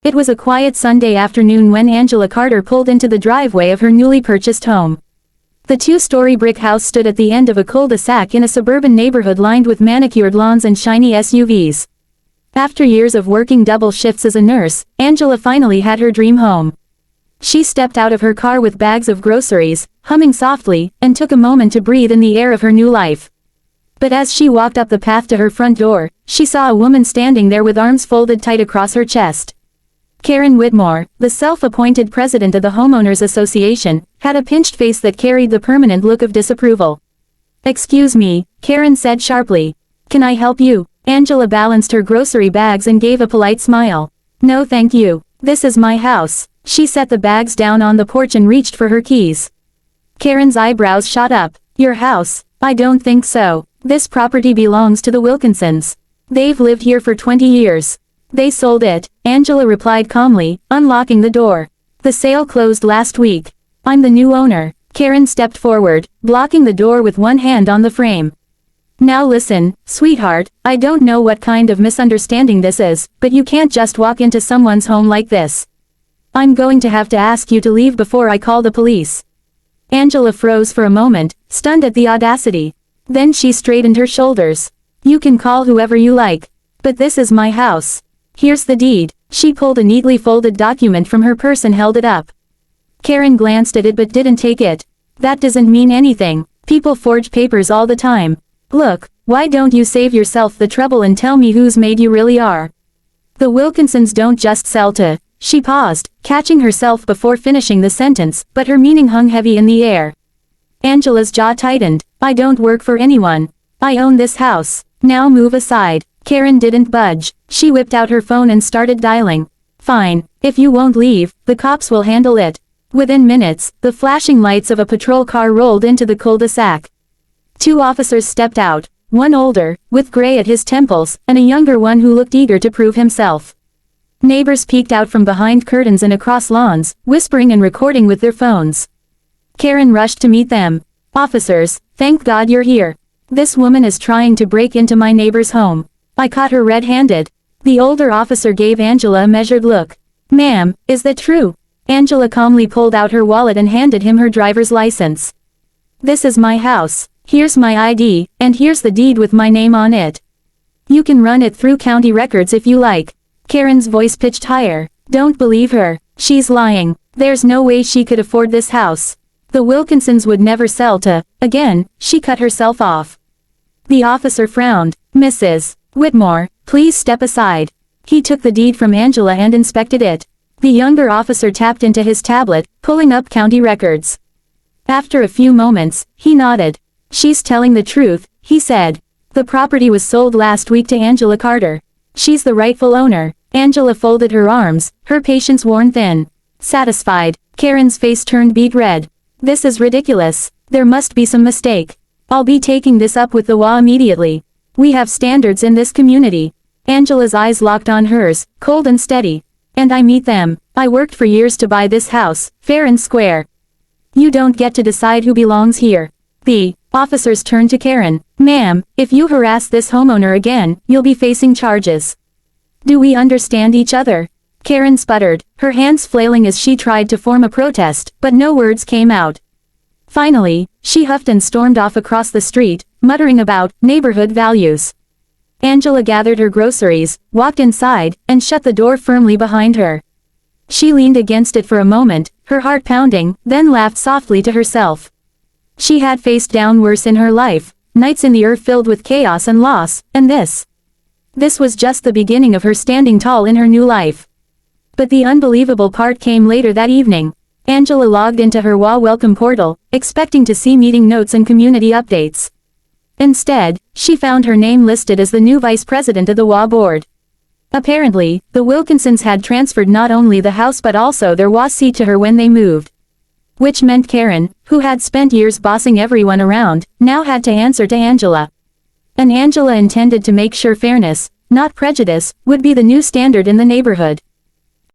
It was a quiet Sunday afternoon when Angela Carter pulled into the driveway of her newly purchased home. The two-story brick house stood at the end of a cul-de-sac in a suburban neighborhood lined with manicured lawns and shiny SUVs. After years of working double shifts as a nurse, Angela finally had her dream home. She stepped out of her car with bags of groceries, humming softly, and took a moment to breathe in the air of her new life. But as she walked up the path to her front door, she saw a woman standing there with arms folded tight across her chest. Karen Whitmore, the self-appointed president of the Homeowners Association, had a pinched face that carried the permanent look of disapproval. "Excuse me," Karen said sharply. "Can I help you?" Angela balanced her grocery bags and gave a polite smile. "No thank you. This is my house." She set the bags down on the porch and reached for her keys. Karen's eyebrows shot up. "Your house? I don't think so. This property belongs to the Wilkinsons. They've lived here for 20 years. They sold it," Angela replied calmly, unlocking the door. "The sale closed last week. I'm the new owner." Karen stepped forward, blocking the door with one hand on the frame. "Now listen, sweetheart, I don't know what kind of misunderstanding this is, but you can't just walk into someone's home like this. I'm going to have to ask you to leave before I call the police." Angela froze for a moment, stunned at the audacity. Then she straightened her shoulders. "You can call whoever you like. But this is my house. Here's the deed." She pulled a neatly folded document from her purse and held it up. Karen glanced at it but didn't take it. "That doesn't mean anything. People forge papers all the time. Look, why don't you save yourself the trouble and tell me whose maid you really are? The Wilkinsons don't just sell to—" She paused, catching herself before finishing the sentence, but her meaning hung heavy in the air. Angela's jaw tightened. "I don't work for anyone. I own this house. Now move aside." Karen didn't budge. She whipped out her phone and started dialing. "Fine. If you won't leave, the cops will handle it." Within minutes, the flashing lights of a patrol car rolled into the cul-de-sac. Two officers stepped out, one older, with gray at his temples, and a younger one who looked eager to prove himself. Neighbors peeked out from behind curtains and across lawns, whispering and recording with their phones. Karen rushed to meet them. "Officers, thank God you're here. This woman is trying to break into my neighbor's home. I caught her red-handed." The older officer gave Angela a measured look. "Ma'am, is that true?" Angela calmly pulled out her wallet and handed him her driver's license. "This is my house. Here's my ID, and here's the deed with my name on it. You can run it through county records if you like." Karen's voice pitched higher. "Don't believe her. She's lying. There's no way she could afford this house. The Wilkinsons would never sell to—" Again, she cut herself off. The officer frowned. "Mrs. Whitmore, please step aside." He took the deed from Angela and inspected it. The younger officer tapped into his tablet, pulling up county records. After a few moments, he nodded. "She's telling the truth," he said. "The property was sold last week to Angela Carter. She's the rightful owner." Angela folded her arms, her patience worn thin. Satisfied, Karen's face turned beet red. "This is ridiculous. There must be some mistake. I'll be taking this up with the HOA immediately. We have standards in this community." Angela's eyes locked on hers, cold and steady. "And I meet them. I worked for years to buy this house, fair and square. You don't get to decide who belongs here." The officers turned to Karen. "Ma'am, if you harass this homeowner again, you'll be facing charges. Do we understand each other?" Karen sputtered, her hands flailing as she tried to form a protest, but no words came out. Finally, she huffed and stormed off across the street, muttering about neighborhood values. Angela gathered her groceries, walked inside, and shut the door firmly behind her. She leaned against it for a moment, her heart pounding, then laughed softly to herself. She had faced down worse in her life, nights in the earth filled with chaos and loss, and this. This was just the beginning of her standing tall in her new life. But the unbelievable part came later that evening. Angela logged into her HOA welcome portal, expecting to see meeting notes and community updates. Instead, she found her name listed as the new vice president of the HOA board. Apparently, the Wilkinsons had transferred not only the house but also their HOA seat to her when they moved. Which meant Karen, who had spent years bossing everyone around, now had to answer to Angela. And Angela intended to make sure fairness, not prejudice, would be the new standard in the neighborhood.